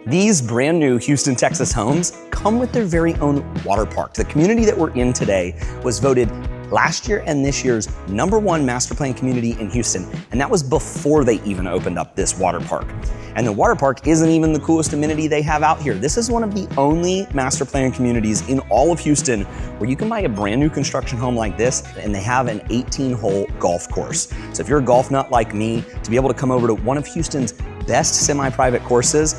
These brand new Houston, Texas homes come with their very own water park. The community that we're in today was voted last year and this year's #1 master plan community in Houston, and that was before they even opened up this water park. And the water park isn't even the coolest amenity they have out here. This is one of the only master plan communities in all of Houston where you can buy a brand new construction home like this, and they have an 18-hole golf course. So if you're a golf nut like me, to be able to come over to one of Houston's best semi-private courses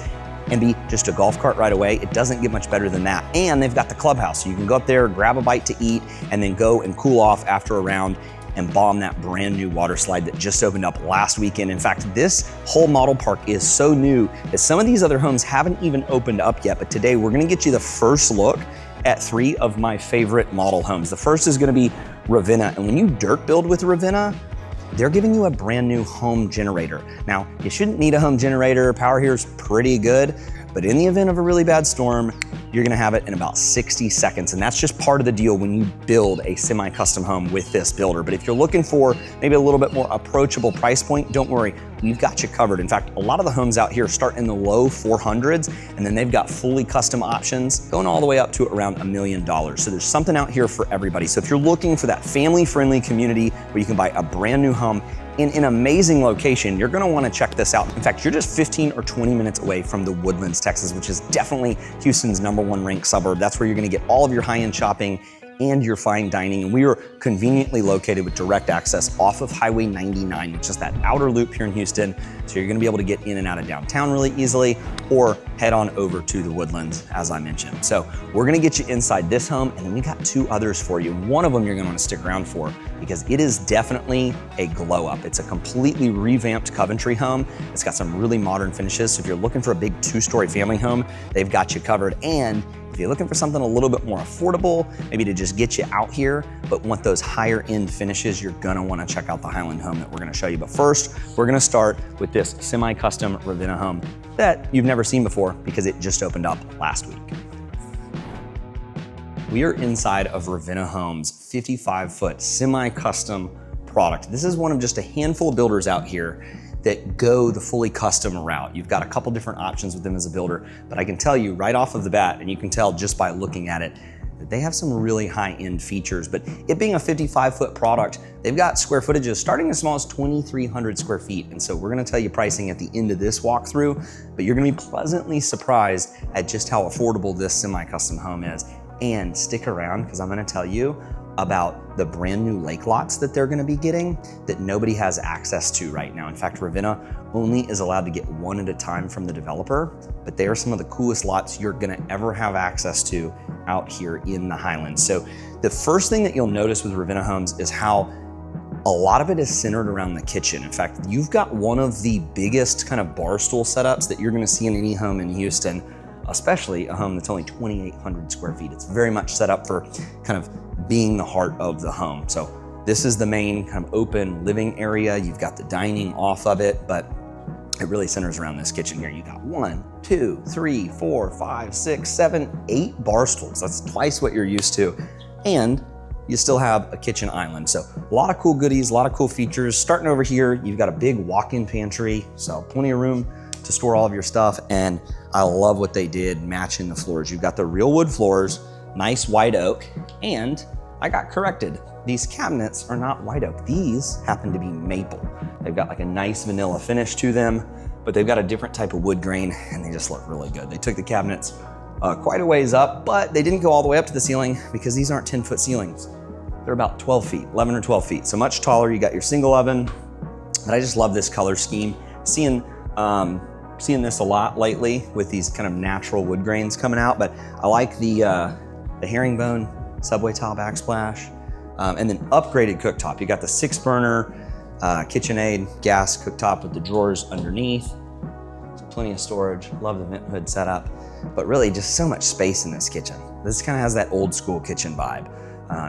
and be just a golf cart right away, it doesn't get much better than that. And they've got the clubhouse, so you can go up there, grab a bite to eat, and then go and cool off after a round and bomb that brand new water slide that just opened up last weekend. In fact, this whole model park is so new that some of these other homes haven't even opened up yet, but today we're gonna get you the first look at 3 of my favorite model homes. The first is gonna be Ravena, and when you dirt build with Ravena, they're giving you a brand new home generator. Now, you shouldn't need a home generator. Power here is pretty good, but in the event of a really bad storm, you're gonna have it in about 60 seconds. And that's just part of the deal when you build a semi-custom home with this builder. But if you're looking for maybe a little bit more approachable price point, don't worry, we've got you covered. In fact, a lot of the homes out here start in the low 400s, and then they've got fully custom options going all the way up to around $1 million. So there's something out here for everybody. So if you're looking for that family-friendly community where you can buy a brand new home in an amazing location, you're gonna wanna check this out. In fact, you're just 15 or 20 minutes away from the Woodlands, Texas, which is definitely Houston's #1 ranked suburb. That's where you're gonna get all of your high-end shopping and your fine dining. And we are conveniently located with direct access off of Highway 99, which is that outer loop here in Houston. So you're gonna be able to get in and out of downtown really easily, or head on over to the Woodlands, as I mentioned. So we're gonna get you inside this home, and then we got 2 others for you. One of them you're gonna wanna stick around for because it is definitely a glow up. It's a completely revamped Coventry home. It's got some really modern finishes. So if you're looking for a big 2-story family home, they've got you covered. And if you're looking for something a little bit more affordable, maybe to just get you out here, but want those higher end finishes, you're gonna wanna check out the Highland home that we're gonna show you. But first, we're gonna start with this semi-custom Ravena home that you've never seen before because it just opened up last week. We are inside of Ravena Homes' 55-foot semi-custom product. This is one of just a handful of builders out here that go the fully custom route. You've got a couple different options with them as a builder, but I can tell you right off of the bat, and you can tell just by looking at it, that they have some really high-end features. But it being a 55-foot product, they've got square footages starting as small as 2,300 square feet. And so we're gonna tell you pricing at the end of this walkthrough, but you're gonna be pleasantly surprised at just how affordable this semi-custom home is. And stick around, because I'm gonna tell you about the brand new lake lots that they're gonna be getting that nobody has access to right now. In fact, Ravena only is allowed to get 1 at a time from the developer, but they are some of the coolest lots you're gonna ever have access to out here in the Highlands. So the first thing that you'll notice with Ravena Homes is how a lot of it is centered around the kitchen. In fact, you've got one of the biggest kind of bar stool setups that you're gonna see in any home in Houston, especially a home that's only 2,800 square feet. It's very much set up for kind of being the heart of the home. So this is the main kind of open living area. You've got the dining off of it, but it really centers around this kitchen here. You got 1, 2, 3, 4, 5, 6, 7, 8 bar stools. That's twice what you're used to. And you still have a kitchen island. So a lot of cool goodies, a lot of cool features. Starting over here, you've got a big walk-in pantry, so plenty of room to store all of your stuff. And I love what they did matching the floors. You've got the real wood floors, nice white oak, and I got corrected. These cabinets are not white oak. These happen to be maple. They've got like a nice vanilla finish to them, but they've got a different type of wood grain and they just look really good. They took the cabinets quite a ways up, but they didn't go all the way up to the ceiling because these aren't 10-foot ceilings. They're about 12 feet, 11 or 12 feet. So much taller. You got your single oven, but I just love this color scheme. Seeing this a lot lately with these kind of natural wood grains coming out, but I like the herringbone subway tile backsplash, and then upgraded cooktop. You got the 6-burner KitchenAid gas cooktop with the drawers underneath. So plenty of storage. Love the vent hood setup, but really just so much space in this kitchen. This kind of has that old school kitchen vibe,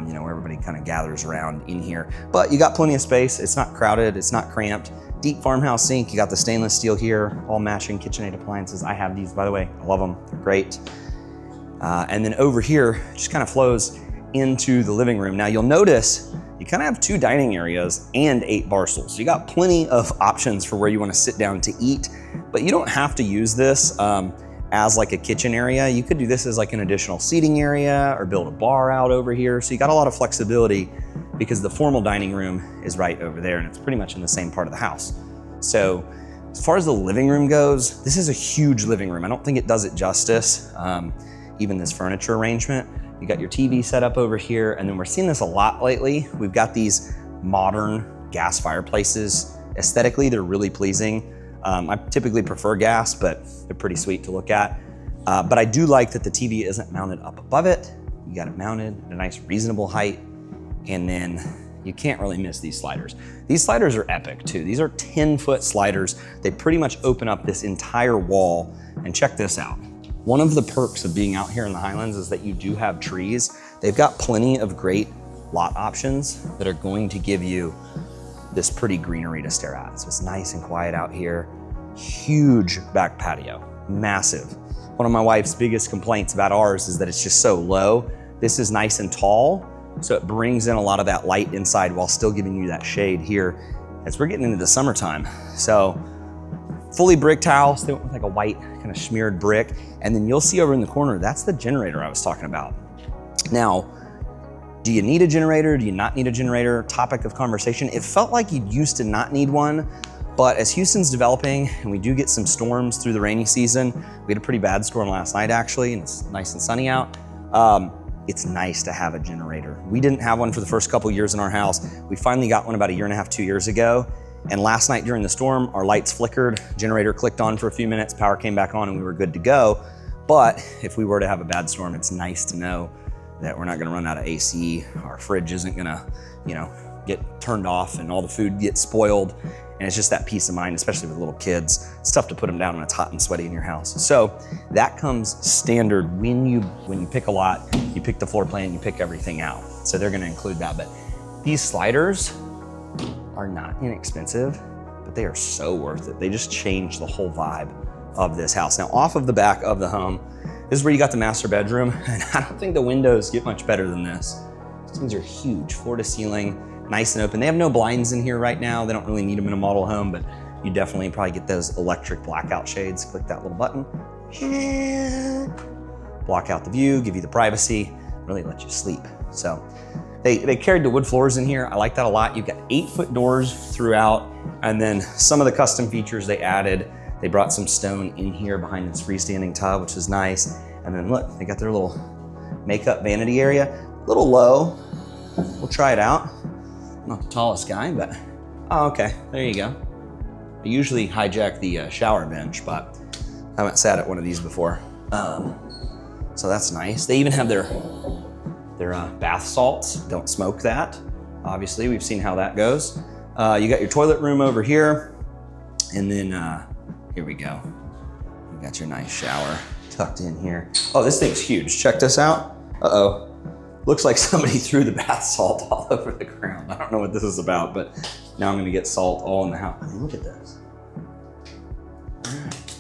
you know, where everybody kind of gathers around in here. But you got plenty of space. It's not crowded. It's not cramped. Deep farmhouse sink. You got the stainless steel here, all matching KitchenAid appliances. I have these, by the way. I love them. They're great. And then over here, just kind of flows into the living room. Now you'll notice you kind of have 2 dining areas and 8 bar stools. So you got plenty of options for where you want to sit down to eat, but you don't have to use this as like a kitchen area. You could do this as like an additional seating area or build a bar out over here. So you got a lot of flexibility because the formal dining room is right over there and it's pretty much in the same part of the house. So as far as the living room goes, this is a huge living room. I don't think it does it justice, even this furniture arrangement. You got your TV set up over here, and then we're seeing this a lot lately. We've got these modern gas fireplaces. Aesthetically, they're really pleasing. I typically prefer gas, but they're pretty sweet to look at. But I do like that the TV isn't mounted up above it. You got it mounted at a nice reasonable height, and then you can't really miss these sliders. These sliders are epic too. These are 10-foot sliders. They pretty much open up this entire wall, and check this out. One of the perks of being out here in the Highlands is that you do have trees. They've got plenty of great lot options that are going to give you this pretty greenery to stare at. So it's nice and quiet out here. Huge back patio, massive. One of my wife's biggest complaints about ours is that it's just so low. This is nice and tall, so it brings in a lot of that light inside while still giving you that shade here as we're getting into the summertime. So fully bricked house. They went with like a white kind of smeared brick. And then you'll see over in the corner, that's the generator I was talking about. Now, do you need a generator? Do you not need a generator? Topic of conversation. It felt like you used to not need one, but as Houston's developing and we do get some storms through the rainy season, we had a pretty bad storm last night actually, and it's nice and sunny out. It's nice to have a generator. We didn't have one for the first couple years in our house. We finally got one about 1.5 years, 2 years ago. And last night during the storm, our lights flickered, generator clicked on for a few minutes, power came back on and we were good to go. But if we were to have a bad storm, it's nice to know that we're not gonna run out of AC. Our fridge isn't gonna, get turned off and all the food gets spoiled. And it's just that peace of mind, especially with little kids. It's tough to put them down when it's hot and sweaty in your house. So that comes standard when you pick a lot, you pick the floor plan, you pick everything out. So they're gonna include that. But these sliders are not inexpensive, but they are so worth it. They just change the whole vibe of this house. Now off of the back of the home, this is where you got the master bedroom. And I don't think the windows get much better than this. These things are huge, floor to ceiling, nice and open. They have no blinds in here right now. They don't really need them in a model home, but you definitely probably get those electric blackout shades. Click that little button. Block out the view, give you the privacy, really let you sleep. So they carried the wood floors in here. I like that a lot. You've got 8-foot doors throughout, and then some of the custom features they added, they brought some stone in here behind this freestanding tub, which is nice. And then look, they got their little makeup vanity area. A little low, we'll try it out. I'm not the tallest guy, but, oh, okay, there you go. I usually hijack the shower bench, but I haven't sat at one of these before. So that's nice. They even have their bath salts. Don't smoke that. Obviously, we've seen how that goes. You got your toilet room over here. And then, here we go. You got your nice shower tucked in here. Oh, this thing's huge. Check this out. Uh-oh. Looks like somebody threw the bath salt all over the ground. I don't know what this is about, but now I'm gonna get salt all in the house. I mean, look at this. All right.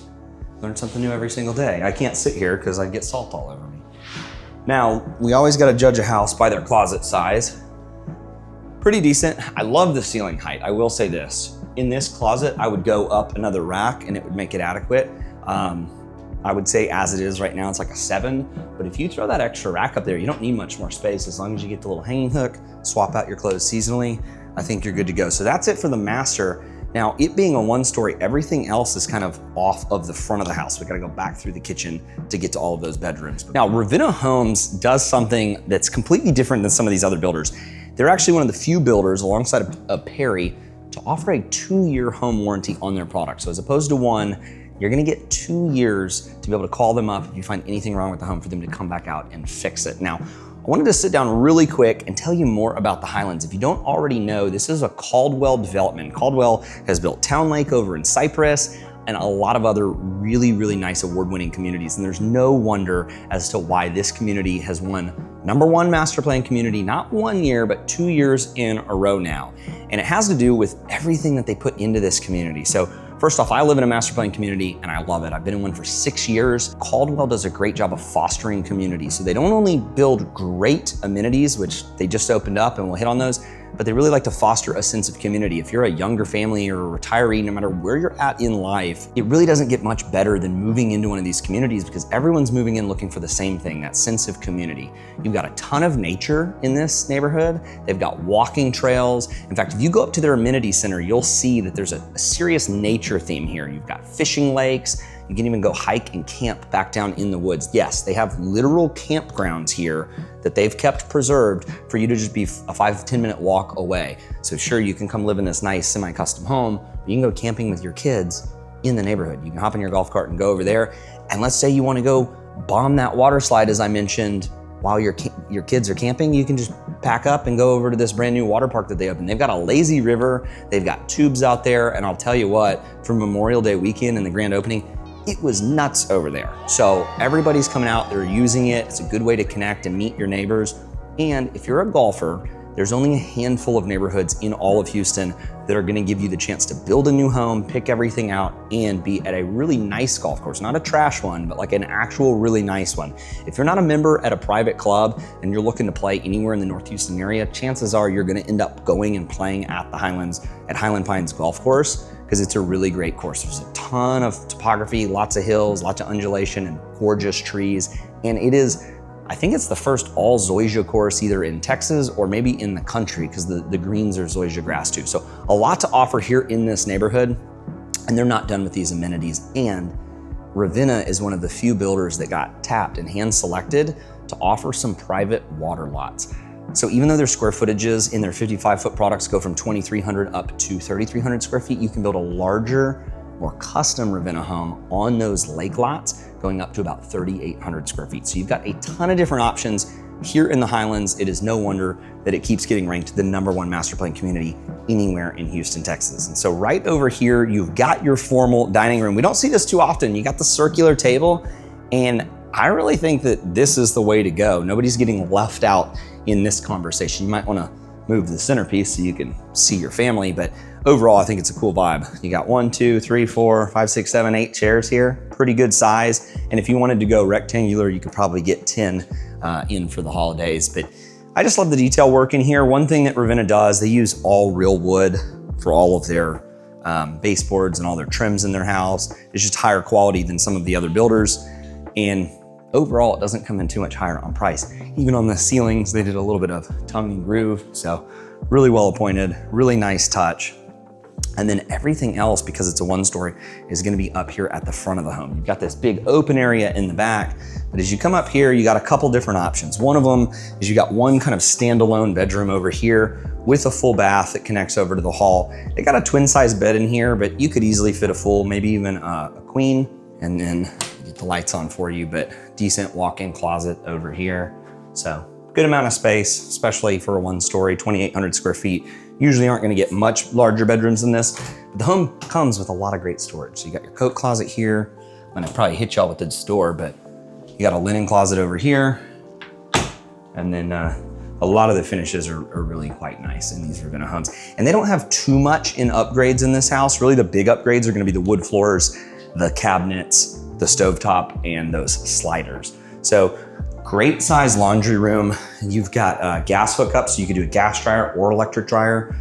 Learn something new every single day. I can't sit here because I'd get salt all over me. Now, we always gotta judge a house by their closet size. Pretty decent. I love the ceiling height. I will say this. In this closet, I would go up another rack and it would make it adequate. I would say as it is right now, it's like a 7, but if you throw that extra rack up there, you don't need much more space. As long as you get the little hanging hook, swap out your clothes seasonally, I think you're good to go. So that's it for the master. Now, it being a 1-story, everything else is kind of off of the front of the house. We gotta go back through the kitchen to get to all of those bedrooms. Now, Ravena Homes does something that's completely different than some of these other builders. They're actually one of the few builders alongside of Perry to offer a 2-year home warranty on their product. So as opposed to 1, you're gonna get 2 years to be able to call them up if you find anything wrong with the home for them to come back out and fix it. Now, I wanted to sit down really quick and tell you more about the Highlands. If you don't already know, this is a Caldwell development. Caldwell has built Town Lake over in Cypress and a lot of other really, really nice award-winning communities. And there's no wonder as to why this community has won #1 master plan community, not 1 year, but 2 years in a row now. And it has to do with everything that they put into this community. So first off, I live in a master plan community and I love it. I've been in one for 6 years. Caldwell does a great job of fostering community. So they don't only build great amenities, which they just opened up and we'll hit on those, but they really like to foster a sense of community. If you're a younger family or a retiree, no matter where you're at in life, it really doesn't get much better than moving into one of these communities because everyone's moving in looking for the same thing, that sense of community. You've got a ton of nature in this neighborhood. They've got walking trails. In fact, if you go up to their amenity center, you'll see that there's a serious nature theme here. You've got fishing lakes. You can even go hike and camp back down in the woods. Yes, they have literal campgrounds here that they've kept preserved for you to just be a 5 to 10 minute walk away. So sure, you can come live in this nice semi-custom home, but you can go camping with your kids in the neighborhood. You can hop in your golf cart and go over there. And let's say you want to go bomb that water slide, as I mentioned, while your kids are camping, you can just pack up and go over to this brand new water park that they opened. They've got a lazy river, they've got tubes out there, and I'll tell you what, for Memorial Day weekend and the grand opening, it was nuts over there. So everybody's coming out, they're using it. It's a good way to connect and meet your neighbors. And if you're a golfer, there's only a handful of neighborhoods in all of Houston that are gonna give you the chance to build a new home, pick everything out, and be at a really nice golf course. Not a trash one, but like an actual really nice one. If you're not a member at a private club and you're looking to play anywhere in the North Houston area, chances are you're gonna end up going and playing at the Highlands, at Highland Pines Golf Course, because it's a really great course. There's a ton of topography, lots of hills, lots of undulation, and gorgeous trees. And it is, I think it's the first all zoysia course either in Texas or maybe in the country, because the greens are zoysia grass too. So a lot to offer here in this neighborhood, and they're not done with these amenities. And Ravena is one of the few builders that got tapped and hand selected to offer some private water lots. So even though their square footages in their 55-foot products go from 2,300 up to 3,300 square feet, you can build a larger, more custom Ravena home on those lake lots going up to about 3,800 square feet. So you've got a ton of different options here in the Highlands. It is no wonder that it keeps getting ranked the #1 master plan community anywhere in Houston, Texas. And so right over here, you've got your formal dining room. We don't see this too often. You got the circular table, and I really think that this is the way to go. Nobody's getting left out in this conversation. You might wanna move the centerpiece so you can see your family, but overall, I think it's a cool vibe. You got 1, 2, 3, 4, 5, 6, 7, 8 chairs here, pretty good size. And if you wanted to go rectangular, you could probably get 10 in for the holidays. But I just love the detail work in here. One thing that Ravena does, they use all real wood for all of their baseboards and all their trims in their house. It's just higher quality than some of the other builders. And overall, it doesn't come in too much higher on price. Even on the ceilings, they did a little bit of tongue and groove. So really well appointed, really nice touch. And then everything else, because it's a 1-story, is gonna be up here at the front of the home. You've got this big open area in the back, but as you come up here, you got a couple different options. One of them is you got one kind of standalone bedroom over here with a full bath that connects over to the hall. They got a twin size bed in here, but you could easily fit a full, maybe even a queen, and then get the lights on for you, but decent walk-in closet over here. So good amount of space, especially for a 1-story, 2,800 square feet. Usually aren't gonna get much larger bedrooms than this, but the home comes with a lot of great storage. So you got your coat closet here. I'm gonna probably hit y'all with this door, but you got a linen closet over here. And then a lot of the finishes are really quite nice in these Ravena homes. And they don't have too much in upgrades in this house. Really the big upgrades are gonna be the wood floors, the cabinets, the stovetop, and those sliders. So great size laundry room. You've got gas hookups, so you can do a gas dryer or electric dryer.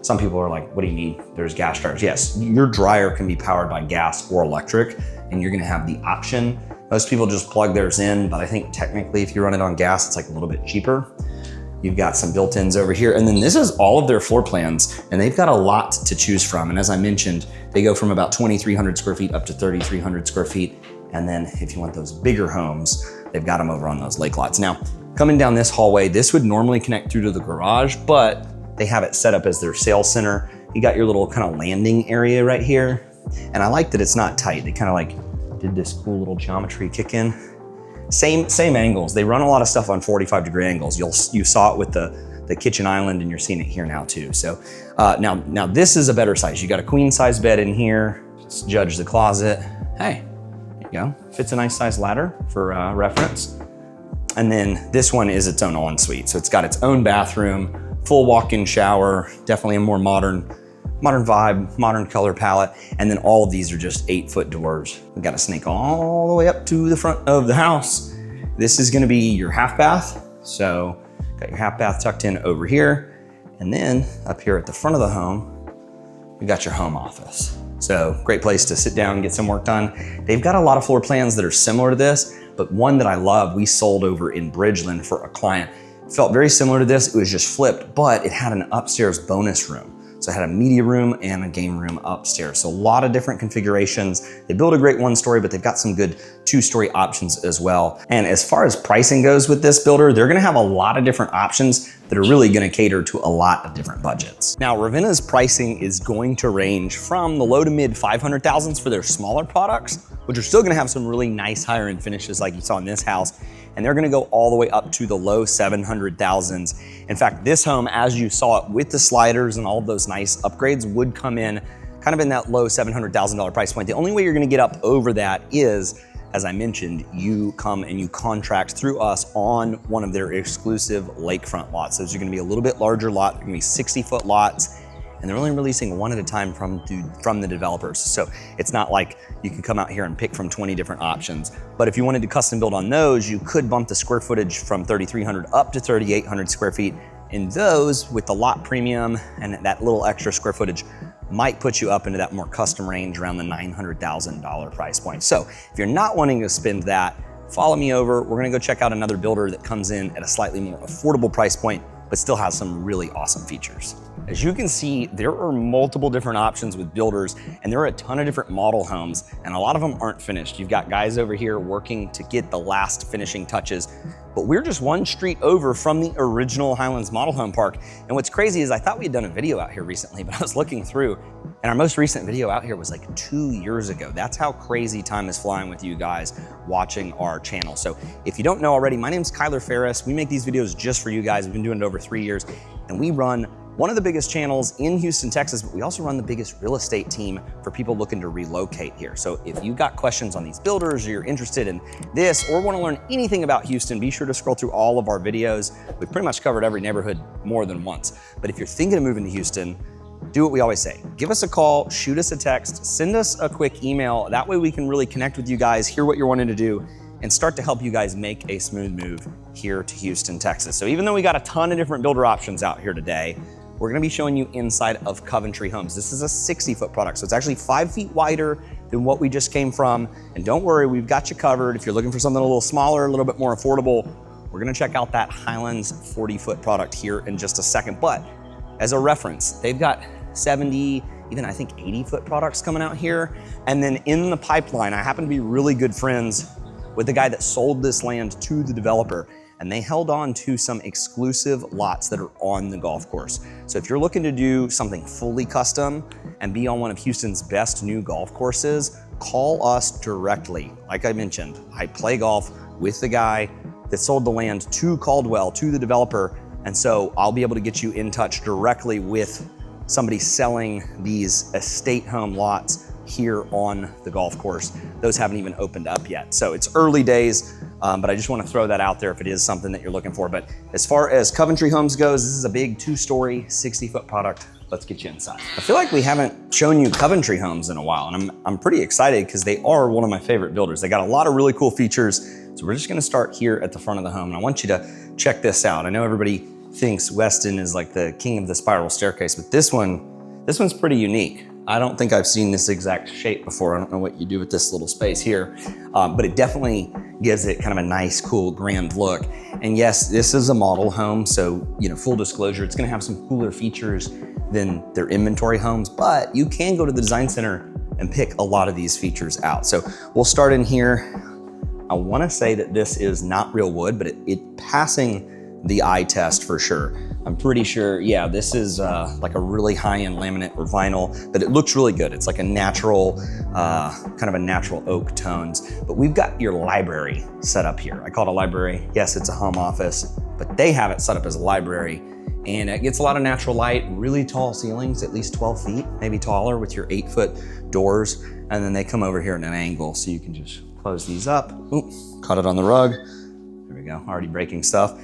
Some people are like, what do you mean there's gas dryers? Yes, your dryer can be powered by gas or electric, and you're gonna have the option. Most people just plug theirs in, but I think technically if you run it on gas, it's like a little bit cheaper. You've got some built-ins over here, and then this is all of their floor plans, and they've got a lot to choose from. And as I mentioned, they go from about 2,300 square feet up to 3,300 square feet. And then if you want those bigger homes, they've got them over on those lake lots. Now, coming down this hallway, this would normally connect through to the garage, but they have it set up as their sales center. You got your little kind of landing area right here. And I like that it's not tight. They kind of like did this cool little geometry kick in. Same angles. They run a lot of stuff on 45-degree angles. You saw it with the kitchen island, and you're seeing it here now too. So now this is a better size. You got a queen size bed in here. Let's judge the closet. Hey, there you go. Fits a nice size ladder for reference. And then this one is its own ensuite. So it's got its own bathroom, full walk-in shower, definitely a more modern vibe, modern color palette. And then all of these are just 8-foot doors. We've got a snake all the way up to the front of the house. This is gonna be your half bath. So got your half bath tucked in over here. And then up here at the front of the home, you got your home office. So great place to sit down and get some work done. They've got a lot of floor plans that are similar to this, but one that I love, we sold over in Bridgeland for a client. It felt very similar to this. It was just flipped, but it had an upstairs bonus room. So it had a media room and a game room upstairs. So a lot of different configurations. They build a great 1-story, but they've got some good 2-story options as well. And as far as pricing goes with this builder, they're gonna have a lot of different options that are really gonna cater to a lot of different budgets. Now, Ravena's pricing is going to range from the low to mid 500,000s for their smaller products, which are still gonna have some really nice higher end finishes like you saw in this house. And they're gonna go all the way up to the low 700,000s. In fact, this home, as you saw it with the sliders and all of those nice upgrades, would come in kind of in that low $700,000 price point. The only way you're gonna get up over that is, as I mentioned, you come and you contract through us on one of their exclusive lakefront lots. Those are gonna be a little bit larger lot. They're gonna be 60-foot lots, and they're only releasing one at a time from the developers. So it's not like you can come out here and pick from 20 different options. But if you wanted to custom build on those, you could bump the square footage from 3,300 up to 3,800 square feet. And those, with the lot premium and that little extra square footage, might put you up into that more custom range around the $900,000 price point. So if you're not wanting to spend that, follow me over. We're gonna go check out another builder that comes in at a slightly more affordable price point, but still has some really awesome features. As you can see, there are multiple different options with builders, and there are a ton of different model homes, and a lot of them aren't finished. You've got guys over here working to get the last finishing touches, but we're just one street over from the original Highlands model home park. And what's crazy is I thought we had done a video out here recently, but I was looking through, and our most recent video out here was like 2 years ago. That's how crazy time is flying with you guys watching our channel. So if you don't know already, my name's Kyler Ferris. We make these videos just for you guys. We've been doing it over 3 years, and we run one of the biggest channels in Houston, Texas, but we also run the biggest real estate team for people looking to relocate here. So if you've got questions on these builders, or you're interested in this, or want to learn anything about Houston, be sure to scroll through all of our videos. We've pretty much covered every neighborhood more than once. But if you're thinking of moving to Houston, do what we always say. Give us a call, shoot us a text, send us a quick email. That way we can really connect with you guys, hear what you're wanting to do, and start to help you guys make a smooth move here to Houston, Texas. So even though we got a ton of different builder options out here today, we're gonna be showing you inside of Coventry homes. This is a 60-foot product, so it's actually 5 feet wider than what we just came from. And don't worry, we've got you covered. If you're looking for something a little smaller, a little bit more affordable, we're gonna check out that Highlands 40-foot product here in just a second. But as a reference, they've got 70, even I think 80-foot products coming out here. And then in the pipeline, I happen to be really good friends with the guy that sold this land to the developer, and they held on to some exclusive lots that are on the golf course. So if you're looking to do something fully custom and be on one of Houston's best new golf courses, call us directly. Like I mentioned, I play golf with the guy that sold the land to Caldwell, to the developer, and so I'll be able to get you in touch directly with somebody selling these estate home lots here on the golf course. Those haven't even opened up yet. So it's early days, but I just want to throw that out there if it is something that you're looking for. But as far as Coventry Homes goes, this is a big 2-story, 60-foot product. Let's get you inside. I feel like we haven't shown you Coventry Homes in a while, and I'm pretty excited because they are one of my favorite builders. They got a lot of really cool features. So we're just gonna start here at the front of the home, and I want you to check this out. I know everybody thinks Weston is like the king of the spiral staircase, but this one's pretty unique. I don't think I've seen this exact shape before. I don't know what you do with this little space here, but it definitely gives it kind of a nice, cool, grand look. And yes, this is a model home, so full disclosure, it's gonna have some cooler features than their inventory homes, but you can go to the design center and pick a lot of these features out. So we'll start in here. I wanna say that this is not real wood, but it passing the eye test for sure. I'm pretty sure, yeah, this is like a really high-end laminate or vinyl, but it looks really good. It's like a natural, kind of a natural oak tones. But we've got your library set up here. I call it a library. Yes, it's a home office, but they have it set up as a library. And it gets a lot of natural light, really tall ceilings, at least 12 feet, maybe taller, with your 8-foot doors. And then they come over here at an angle, so you can just close these up. Ooh, caught it on the rug. There we go, already breaking stuff.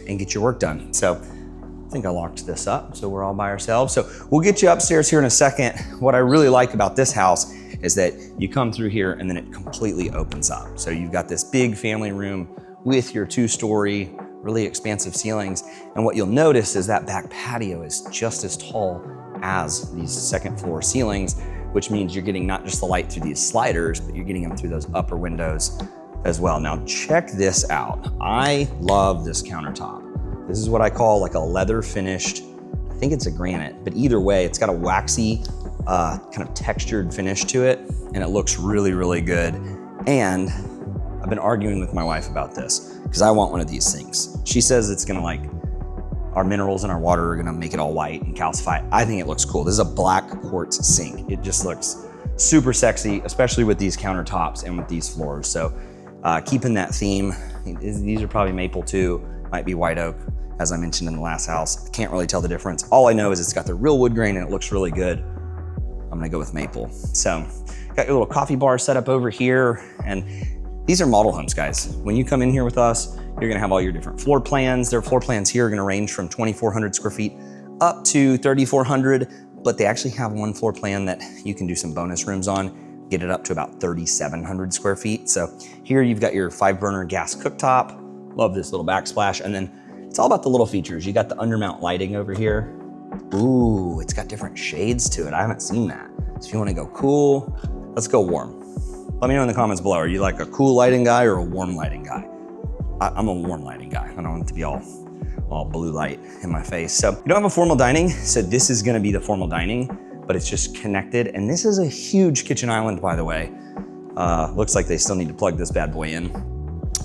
And get your work done. So I think I locked this up, so we're all by ourselves. So we'll get you upstairs here in a second. What I really like about this house is that you come through here and then it completely opens up. So you've got this big family room with your 2-story really expansive ceilings. And what you'll notice is that back patio is just as tall as these second floor ceilings, which means you're getting not just the light through these sliders, but you're getting them through those upper windows as well. Now check this out. I love this countertop. This is what I call like a leather finished, I think it's a granite, but either way, it's got a waxy, kind of textured finish to it, and it looks really, really good. And I've been arguing with my wife about this because I want one of these things. She says it's gonna like, our minerals in our water are gonna make it all white and calcify. I think it looks cool. This is a black quartz sink. It just looks super sexy, especially with these countertops and with these floors. So keeping that theme, these are probably maple too, might be white oak, as I mentioned in the last house. Can't really tell the difference. All I know is it's got the real wood grain and it looks really good. I'm gonna go with maple. So got your little coffee bar set up over here, and these are model homes, guys. When you come in here with us, you're gonna have all your different floor plans. Their floor plans here are gonna range from 2,400 square feet up to 3,400, but they actually have one floor plan that you can do some bonus rooms on, get it up to about 3,700 square feet. So here you've got your 5-burner gas cooktop. Love this little backsplash. And then it's all about the little features. You got the undermount lighting over here. Ooh, it's got different shades to it. I haven't seen that. So if you wanna go cool, let's go warm. Let me know in the comments below. Are you like a cool lighting guy or a warm lighting guy? I'm a warm lighting guy. I don't want it to be all blue light in my face. So you don't have a formal dining, so this is gonna be the formal dining, but it's just connected. And this is a huge kitchen island, by the way. Looks like they still need to plug this bad boy in,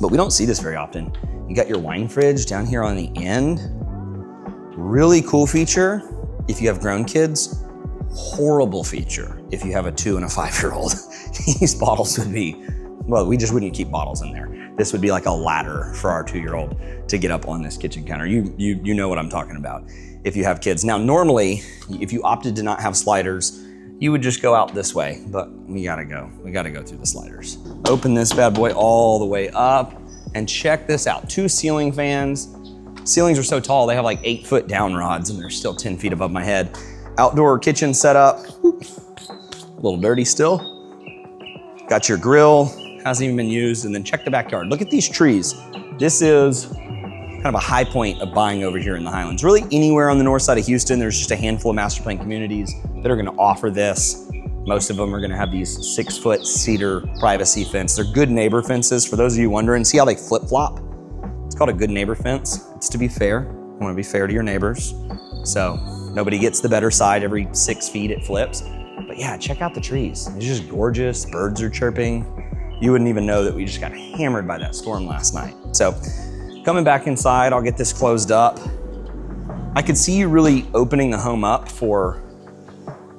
but we don't see this very often. You got your wine fridge down here on the end. Really cool feature if you have grown kids. Horrible feature if you have a 2 and a 5-year-old. These bottles would be, well, we just wouldn't keep bottles in there. This would be like a ladder for our 2-year-old to get up on this kitchen counter. You know what I'm talking about if you have kids. Now, normally, if you opted to not have sliders, you would just go out this way, but we gotta go through the sliders. Open this bad boy all the way up, and check this out. 2 ceiling fans. Ceilings are so tall, they have like 8-foot down rods, and they're still 10 feet above my head. Outdoor kitchen setup. A little dirty still. Got your grill, hasn't even been used, and then check the backyard. Look at these trees. This is kind of a high point of buying over here in the Highlands. Really anywhere on the north side of Houston, there's just a handful of master plan communities that are gonna offer this. Most of them are gonna have these 6-foot cedar privacy fence. They're good neighbor fences. For those of you wondering, see how they flip-flop? It's called a good neighbor fence. It's to be fair. You wanna be fair to your neighbors. So nobody gets the better side. Every 6 feet it flips. But yeah, check out the trees. It's just gorgeous. Birds are chirping. You wouldn't even know that we just got hammered by that storm last night. So coming back inside, I'll get this closed up. I could see you really opening the home up for,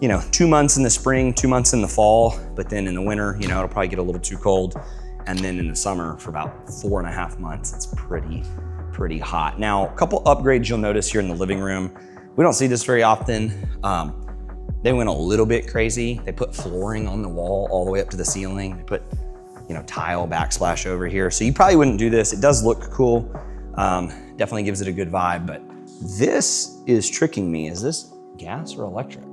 2 months in the spring, 2 months in the fall, but then in the winter, it'll probably get a little too cold. And then in the summer for about 4.5 months, it's pretty hot. Now, a couple upgrades you'll notice here in the living room. We don't see this very often. They went a little bit crazy. They put flooring on the wall all the way up to the ceiling. They put, tile backsplash over here. So you probably wouldn't do this. It does look cool. Definitely gives it a good vibe, but this is tricking me. Is this gas or electric?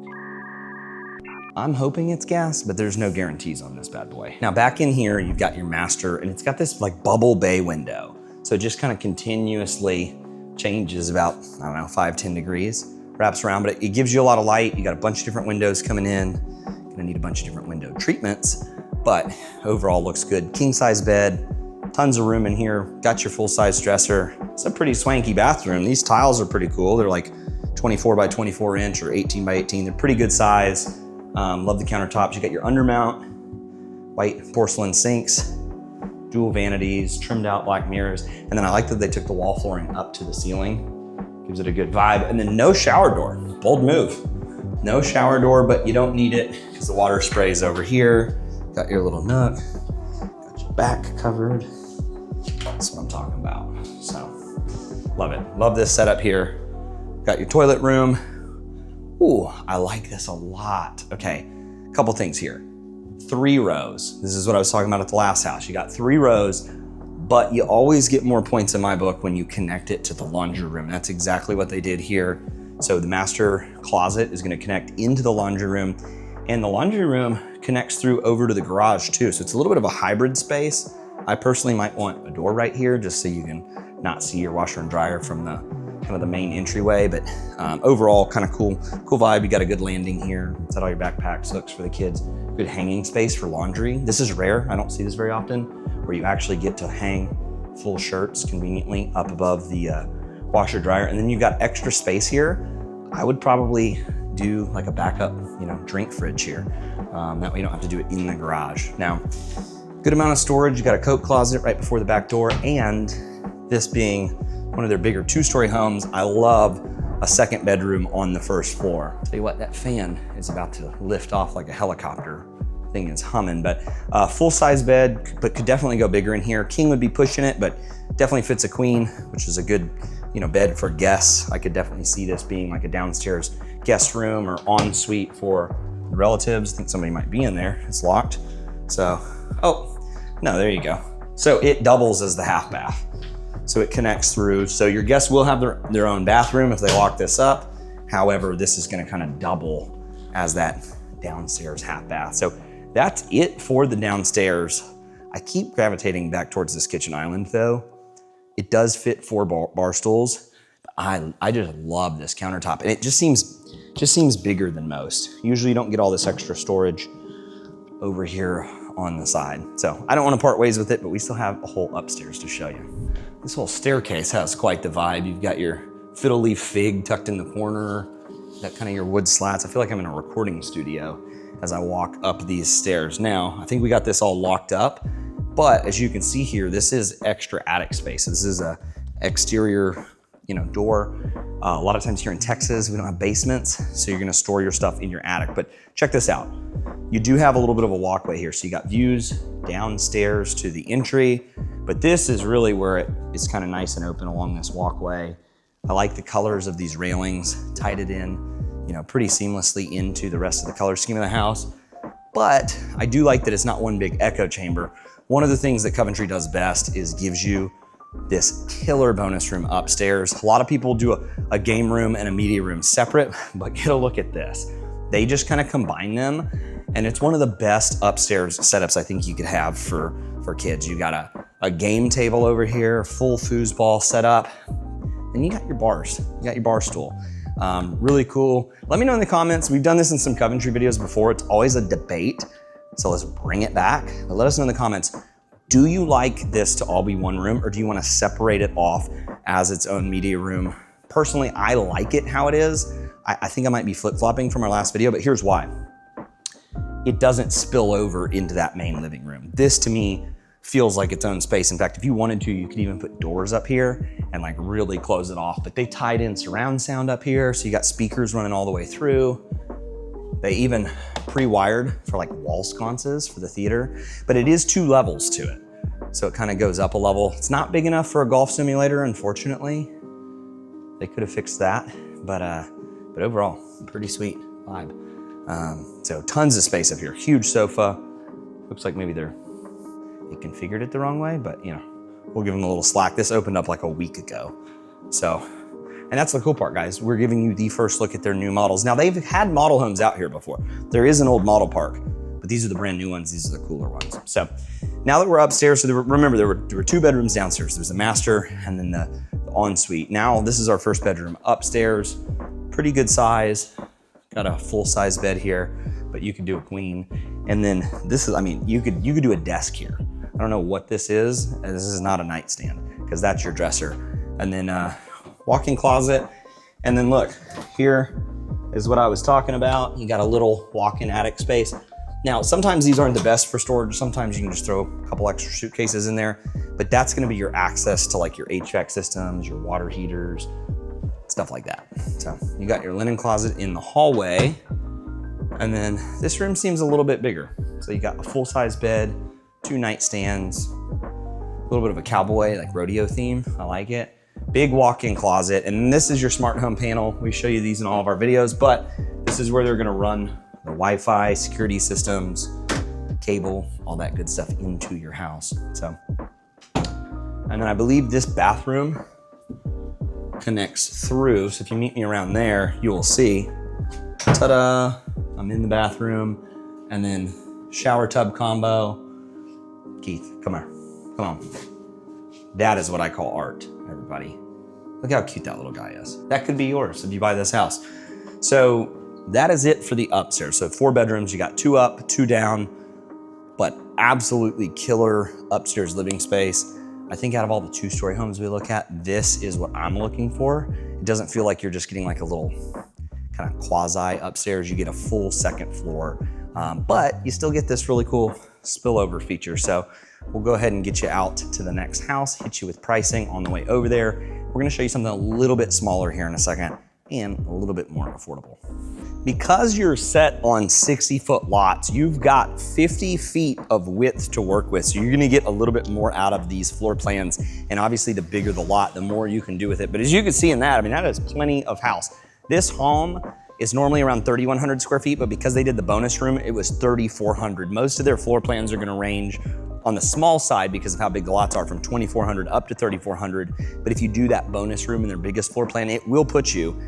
I'm hoping it's gas, but there's no guarantees on this bad boy. Now back in here, you've got your master, and it's got this like bubble bay window. So it just kind of continuously changes about, 5-10 degrees, wraps around, but it gives you a lot of light. You got a bunch of different windows coming in. Gonna need a bunch of different window treatments, but overall looks good. King size bed, tons of room in here. Got your full size dresser. It's a pretty swanky bathroom. These tiles are pretty cool. They're like 24 by 24 inch or 18 by 18. They're pretty good size. Love the countertops. You got your undermount, white porcelain sinks, dual vanities, trimmed out black mirrors. And then I like that they took the wall flooring up to the ceiling. Gives it a good vibe. And then no shower door. Bold move. No shower door, but you don't need it because the water sprays over here. Got your little nook. Got your back covered. That's what I'm talking about. So love it. Love this setup here. Got your toilet room. Ooh, I like this a lot. Okay, a couple things here. 3 rows. This is what I was talking about at the last house. You got 3 rows, but you always get more points in my book when you connect it to the laundry room. That's exactly what they did here. So the master closet is gonna connect into the laundry room, and the laundry room connects through over to the garage too. So it's a little bit of a hybrid space. I personally might want a door right here just so you can not see your washer and dryer from the kind of the main entryway, but overall kind of cool vibe. You got a good landing here. Set all your backpacks, hooks for the kids. Good hanging space for laundry. This is rare. I don't see this very often, where you actually get to hang full shirts conveniently up above the washer dryer. And then you've got extra space here. I would probably do like a backup, drink fridge here. That way you don't have to do it in the garage. Now, good amount of storage. You got a coat closet right before the back door, and this being one of their bigger 2-story homes, I love a second bedroom on the first floor. Tell you what, that fan is about to lift off like a helicopter. Thing is humming, but full-size bed, but could definitely go bigger in here. King would be pushing it, but definitely fits a queen, which is a good, bed for guests. I could definitely see this being like a downstairs guest room or ensuite for relatives. I think somebody might be in there. It's locked. So, oh, no, there you go. So it doubles as the half bath. So it connects through. So your guests will have their own bathroom if they lock this up. However, this is gonna kind of double as that downstairs half bath. So that's it for the downstairs. I keep gravitating back towards this kitchen island though. It does fit 4 bar stools. I just love this countertop, and it just seems bigger than most. Usually you don't get all this extra storage over here on the side. So I don't want to part ways with it, but we still have a whole upstairs to show you. This whole staircase has quite the vibe. You've got your fiddle leaf fig tucked in the corner, got kind of your wood slats. I feel like I'm in a recording studio as I walk up these stairs. Now, I think we got this all locked up, but as you can see here, this is extra attic space. This is a exterior, door. A lot of times here in Texas, we don't have basements, so you're gonna store your stuff in your attic. But check this out. You do have a little bit of a walkway here. So you got views downstairs to the entry, but this is really where it is kind of nice and open along this walkway. I like the colors of these railings, tied it in, pretty seamlessly into the rest of the color scheme of the house. But I do like that it's not one big echo chamber. One of the things that Coventry does best is gives you this killer bonus room upstairs. A lot of people do a game room and a media room separate, but get a look at this. They just kind of combine them, and it's one of the best upstairs setups I think you could have for kids. You got a game table over here, full foosball set up, and you got your bars. You got your bar stool. Really cool. Let me know in the comments. We've done this in some Coventry videos before. It's always a debate, so let's bring it back. But let us know in the comments, do you like this to all be one room, or do you want to separate it off as its own media room? Personally, I like it how it is. I think I might be flip-flopping from our last video, but here's why. It doesn't spill over into that main living room. This to me feels like its own space. In fact, if you wanted to, you could even put doors up here and like really close it off. But they tied in surround sound up here, so you got speakers running all the way through. They even pre-wired for like wall sconces for the theater, but it is 2 levels to it. So it kind of goes up a level. It's not big enough for a golf simulator, unfortunately. They could have fixed that, but overall, pretty sweet vibe. So tons of space up here, huge sofa. Looks like maybe they configured it the wrong way, but we'll give them a little slack. This opened up like a week ago. So, and that's the cool part, guys. We're giving you the first look at their new models. Now, they've had model homes out here before. There is an old model park, but these are the brand new ones. These are the cooler ones. So now that we're upstairs, so remember there were 2 bedrooms downstairs. There's the master and then the ensuite. Now this is our first bedroom upstairs. Pretty good size. Got a full-size bed here, but you could do a queen. And then this is, you could do a desk here. I don't know what this is. This is not a nightstand, because that's your dresser. And then walk-in closet. And then look, here is what I was talking about. You got a little walk-in attic space. Now, sometimes these aren't the best for storage. Sometimes you can just throw a couple extra suitcases in there, but that's gonna be your access to like your HVAC systems, your water heaters, stuff like that. So you got your linen closet in the hallway. And then this room seems a little bit bigger. So you got a full-size bed, 2 nightstands, a little bit of a cowboy, like rodeo theme. I like it. Big walk-in closet. And this is your smart home panel. We show you these in all of our videos, but this is where they're gonna run the Wi-Fi, security systems, cable, all that good stuff into your house. So, and then I believe this bathroom connects through. So if you meet me around there, you will see, ta-da, I'm in the bathroom, and then shower tub combo. Keith, come here, come on. That is what I call art, everybody. Look how cute that little guy is. That could be yours if you buy this house. So that is it for the upstairs. So 4 bedrooms, you got 2 up, 2 down, but absolutely killer upstairs living space. I think out of all the 2-story homes we look at, this is what I'm looking for. It doesn't feel like you're just getting like a little kind of quasi upstairs. You get a full 2nd floor, but you still get this really cool spillover feature. So we'll go ahead and get you out to the next house, hit you with pricing on the way over there. We're gonna show you something a little bit smaller here in a second and a little bit more affordable. Because you're set on 60-foot lots, you've got 50 feet of width to work with. So you're gonna get a little bit more out of these floor plans. And obviously the bigger the lot, the more you can do with it. But as you can see in that, I mean, that is plenty of house. This home is normally around 3,100 square feet, but because they did the bonus room, it was 3,400. Most of their floor plans are gonna range on the small side because of how big the lots are, from 2,400 up to 3,400. But if you do that bonus room in their biggest floor plan, it will put you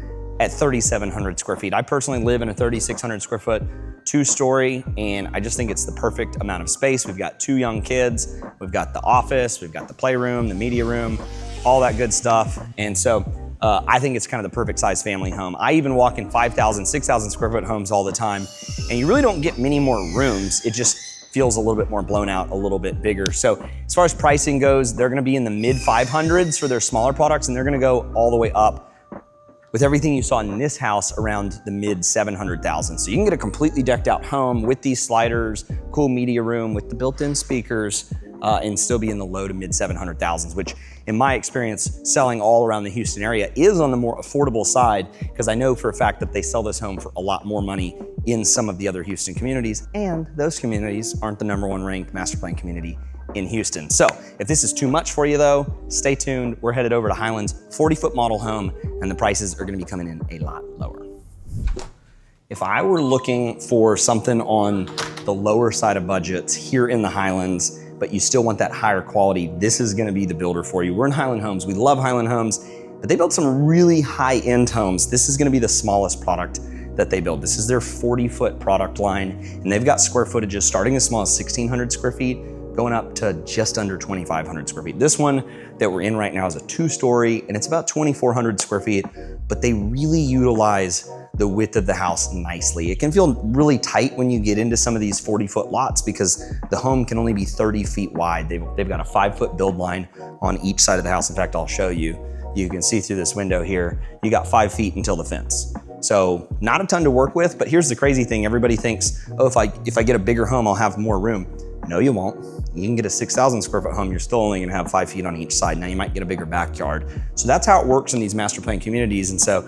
at 3,700 square feet. I personally live in a 3,600 square foot 2-story, and I just think it's the perfect amount of space. We've got 2 young kids, we've got the office, we've got the playroom, the media room, all that good stuff. And so I think it's kind of the perfect size family home. I even walk in 5,000, 6,000 square foot homes all the time, and you really don't get many more rooms. It just feels a little bit more blown out, a little bit bigger. So as far as pricing goes, they're gonna be in the mid 500s for their smaller products, and they're gonna go all the way up with everything you saw in this house around the mid 700,000. So you can get a completely decked out home with these sliders, cool media room with the built-in speakers, and still be in the low to mid 700,000s, which in my experience, selling all around the Houston area is on the more affordable side, because I know for a fact that they sell this home for a lot more money in some of the other Houston communities, and those communities aren't the #1 ranked master plan community in Houston. So if this is too much for you though, stay tuned. We're headed over to Highlands, 40-foot model home, and the prices are gonna be coming in a lot lower. If I were looking for something on the lower side of budgets here in the Highlands, but you still want that higher quality, this is gonna be the builder for you. We're in Highland Homes, we love Highland Homes, but they build some really high-end homes. This is gonna be the smallest product that they build. This is their 40-foot product line, and they've got square footages starting as small as 1,600 square feet, going up to just under 2,500 square feet. This one that we're in right now is a 2-story, and it's about 2,400 square feet, but they really utilize the width of the house nicely. It can feel really tight when you get into some of these 40-foot lots because the home can only be 30 feet wide. They've got a 5-foot build line on each side of the house. In fact, I'll show you. You can see through this window here, you got 5 feet until the fence. So not a ton to work with, but here's the crazy thing. Everybody thinks, oh, if I get a bigger home, I'll have more room. No, you won't. You can get a 6,000 square foot home, you're still only gonna have 5 feet on each side. Now you might get a bigger backyard. So that's how it works in these master plan communities. And so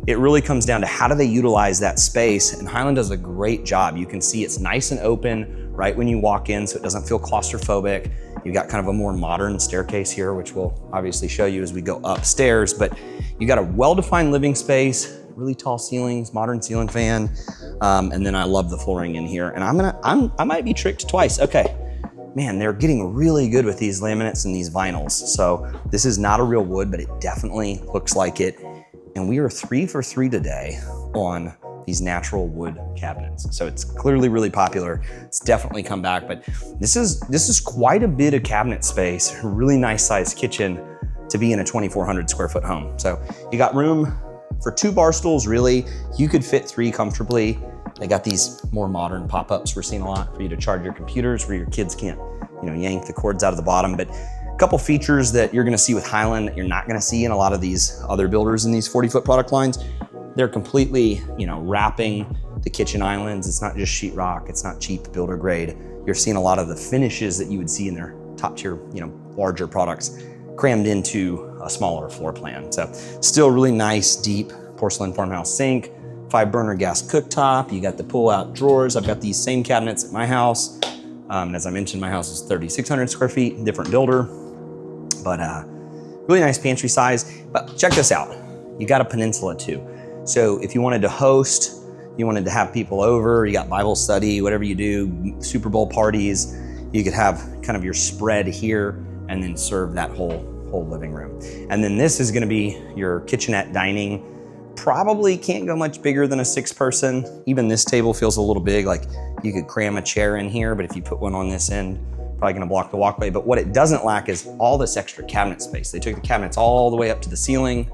it really comes down to how do they utilize that space, and Highland does a great job. You can see it's nice and open right when you walk in, so it doesn't feel claustrophobic. You've got kind of a more modern staircase here, which we'll obviously show you as we go upstairs, but you got a well-defined living space, really tall ceilings, modern ceiling fan, and then I love the flooring in here. And I might be tricked twice. Okay, man, they're getting really good with these laminates and these vinyls. So this is not a real wood, but it definitely looks like it. And we are 3 for 3 today on these natural wood cabinets. So it's clearly really popular. It's definitely come back, but this is quite a bit of cabinet space, a really nice sized kitchen to be in a 2,400 square foot home. So you got room for 2 bar stools, really. You could fit 3 comfortably. They got these more modern pop-ups we're seeing a lot for you to charge your computers where your kids can't, yank the cords out of the bottom. But a couple features that you're gonna see with Highland that you're not gonna see in a lot of these other builders in these 40-foot product lines. They're completely, wrapping the kitchen islands. It's not just sheetrock, it's not cheap builder grade. You're seeing a lot of the finishes that you would see in their top tier, larger products crammed into a smaller floor plan. So still really nice, deep porcelain farmhouse sink, 5-burner gas cooktop. You got the pull-out drawers. I've got these same cabinets at my house. As I mentioned, my house is 3,600 square feet, different builder, but really nice pantry size. But check this out. You got a peninsula too. So if you wanted to host, you wanted to have people over, you got Bible study, whatever you do, Super Bowl parties, you could have kind of your spread here and then serve that whole living room. And then this is gonna be your kitchenette dining. Probably can't go much bigger than a 6-person. Even this table feels a little big, like you could cram a chair in here, but if you put one on this end, probably gonna block the walkway, but what it doesn't lack is all this extra cabinet space. They took the cabinets all the way up to the ceiling,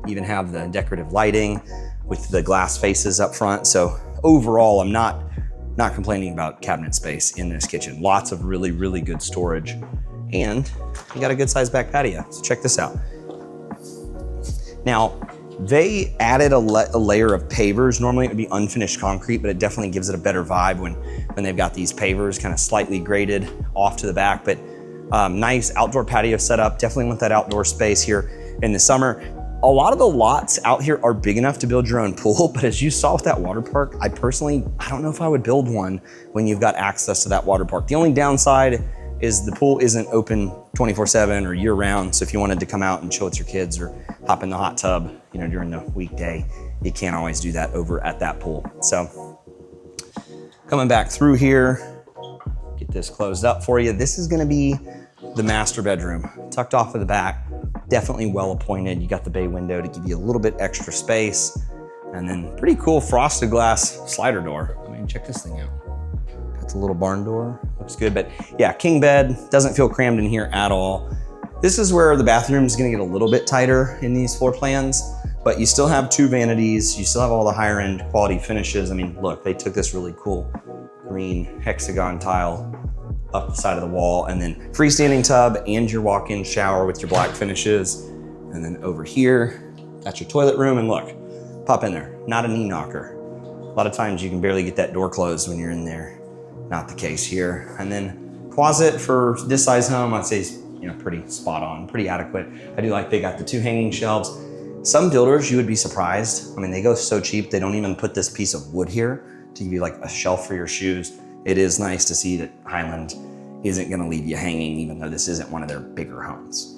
even have the decorative lighting with the glass faces up front. So overall, I'm not complaining about cabinet space in this kitchen. Lots of really, really good storage. And you got a good sized back patio. So check this out. Now, they added a layer of pavers. Normally it would be unfinished concrete, but it definitely gives it a better vibe when they've got these pavers kind of slightly graded off to the back. But nice outdoor patio setup. Definitely want that outdoor space here in the summer. A lot of the lots out here are big enough to build your own pool, but as you saw with that water park, I don't know if I would build one when you've got access to that water park. The only downside is the pool isn't open 24/7 or year round. So if you wanted to come out and chill with your kids or hop in the hot tub, you know, during the weekday, you can't always do that over at that pool. So coming back through here, get this closed up for you. This is gonna be the master bedroom, tucked off of the back, definitely well appointed. You got the bay window to give you a little bit extra space, and then pretty cool frosted glass slider door. I mean, check this thing out. Got the little barn door, looks good. But yeah, king bed, doesn't feel crammed in here at all. This is where the bathroom is gonna get a little bit tighter in these floor plans, but you still have 2 vanities. You still have all the higher end quality finishes. I mean, look, they took this really cool green hexagon tile up the side of the wall, and then freestanding tub and your walk-in shower with your black finishes. And then over here, that's your toilet room. And look, pop in there, not a knee knocker. A lot of times you can barely get that door closed when you're in there. Not the case here. And then closet for this size home, I'd say is, you know, pretty spot on, pretty adequate. I do like they got the 2 hanging shelves. Some builders, you would be surprised. I mean, they go so cheap, they don't even put this piece of wood here to give you like a shelf for your shoes. It is nice to see that Highland isn't gonna leave you hanging, even though this isn't one of their bigger homes.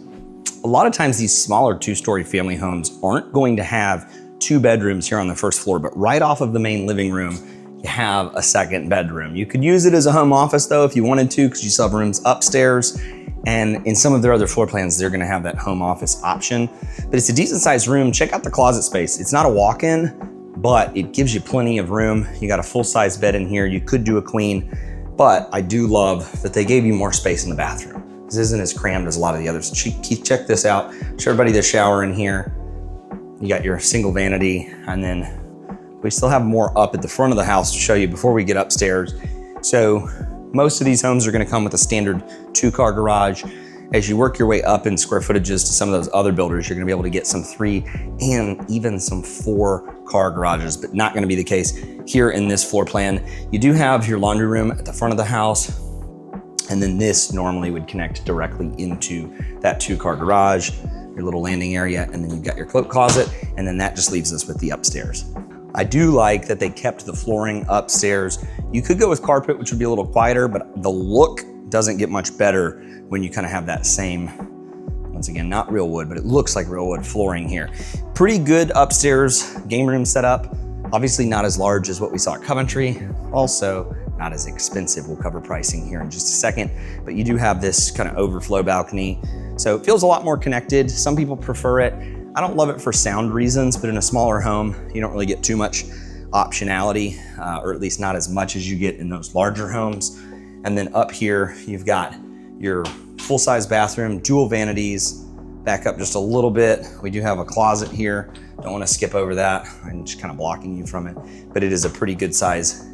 A lot of times these smaller 2-story family homes aren't going to have 2 bedrooms here on the first floor, but right off of the main living room, you have a second bedroom. You could use it as a home office though, if you wanted to, because you still have rooms upstairs. And in some of their other floor plans, they're gonna have that home office option. But it's a decent sized room. Check out the closet space. It's not a walk-in, but it gives you plenty of room. You got a full-size bed in here. You could do a queen, but I do love that they gave you more space in the bathroom. This isn't as crammed as a lot of the others. Check this out. Show everybody the shower in here. You got your single vanity, and then we still have more up at the front of the house to show you before we get upstairs. So most of these homes are gonna come with a standard 2-car garage. As you work your way up in square footages to some of those other builders, you're gonna be able to get some 3 and even some 4-car garages, but not gonna be the case here in this floor plan. You do have your laundry room at the front of the house, and then this normally would connect directly into that 2-car garage, your little landing area, and then you've got your cloak closet, and then that just leaves us with the upstairs. I do like that they kept the flooring upstairs. You could go with carpet, which would be a little quieter, but the look doesn't get much better when you kind of have that same, once again, not real wood, but it looks like real wood flooring here. Pretty good upstairs game room setup. Obviously not as large as what we saw at Coventry. Also not as expensive. We'll cover pricing here in just a second, but you do have this kind of overflow balcony. So it feels a lot more connected. Some people prefer it. I don't love it for sound reasons, but in a smaller home, you don't really get too much optionality, or at least not as much as you get in those larger homes. And then up here, you've got your full-size bathroom, dual vanities. Back up just a little bit. We do have a closet here. Don't want to skip over that. I'm just kind of blocking you from it, but it is a pretty good size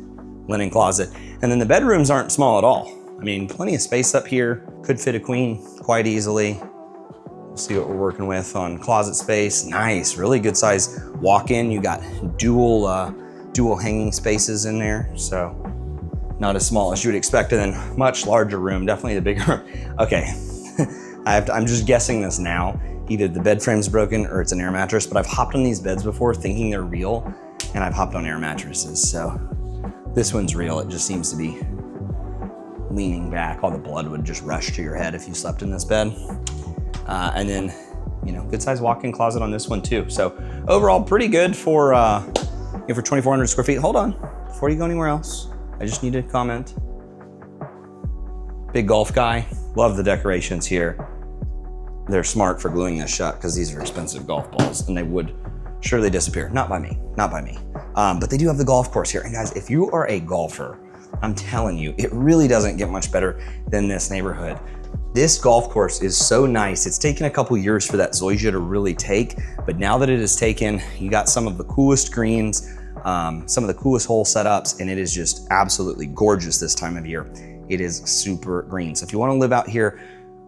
linen closet. And then the bedrooms aren't small at all. I mean, plenty of space up here. Could fit a queen quite easily. We'll see what we're working with on closet space. Nice, really good size walk-in. You got dual hanging spaces in there. So not as small as you would expect, and then much larger room, definitely the bigger room. Okay, I'm just guessing this now. Either the bed frame's broken or it's an air mattress, but I've hopped on these beds before thinking they're real, and I've hopped on air mattresses. So this one's real. It just seems to be leaning back. All the blood would just rush to your head if you slept in this bed. And then, you know, good size walk-in closet on this one too. So overall, pretty good for 2,400 square feet. Hold on, before you go anywhere else, I just need to comment. Big golf guy, love the decorations here. They're smart for gluing this shut because these are expensive golf balls and they would surely disappear. Not by me, not by me. But they do have the golf course here. And guys, if you are a golfer, I'm telling you, it really doesn't get much better than this neighborhood. This golf course is so nice. It's taken a couple years for that zoysia to really take, but now that it has taken, you got some of the coolest greens, some of the coolest hole setups, and it is just absolutely gorgeous this time of year. It is super green. So if you want to live out here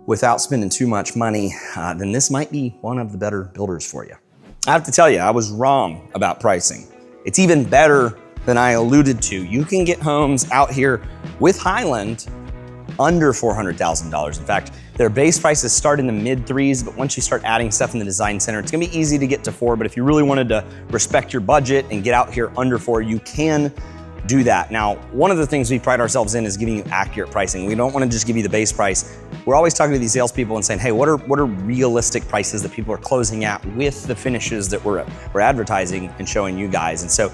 without spending too much money, then this might be one of the better builders for you. I have to tell you, I was wrong about pricing. It's even better than I alluded to. You can get homes out here with Highland under $400,000. In fact, their base prices start in the mid threes, but once you start adding stuff in the design center, it's gonna be easy to get to $4, but if you really wanted to respect your budget and get out here under $4, you can do that. Now, one of the things we pride ourselves in is giving you accurate pricing. We don't wanna just give you the base price. We're always talking to these salespeople and saying, hey, what are realistic prices that people are closing at with the finishes that we're advertising and showing you guys? And so,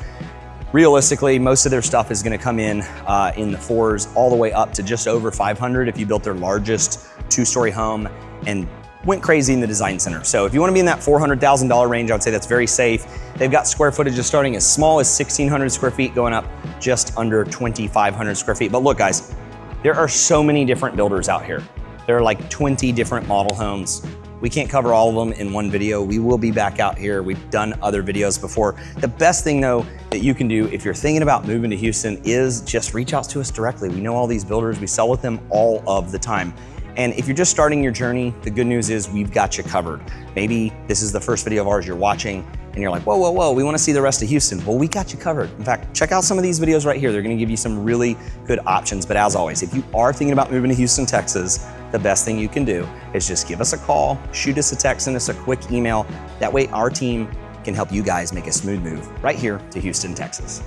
realistically, most of their stuff is gonna come in the fours all the way up to just over 500 if you built their largest two-story home and went crazy in the design center. So if you wanna be in that $400,000 range, I would say that's very safe. They've got square footages starting as small as 1,600 square feet going up just under 2,500 square feet. But look guys, there are so many different builders out here. There are like 20 different model homes. We can't cover all of them in one video. We will be back out here. We've done other videos before. The best thing though that you can do if you're thinking about moving to Houston is just reach out to us directly. We know all these builders. We sell with them all of the time. And if you're just starting your journey, the good news is we've got you covered. Maybe this is the first video of ours you're watching and you're like, whoa, whoa, whoa, we wanna see the rest of Houston. Well, we got you covered. In fact, check out some of these videos right here. They're gonna give you some really good options. But as always, if you are thinking about moving to Houston, Texas, the best thing you can do is just give us a call, shoot us a text, send us a quick email. That way our team can help you guys make a smooth move right here to Houston, Texas.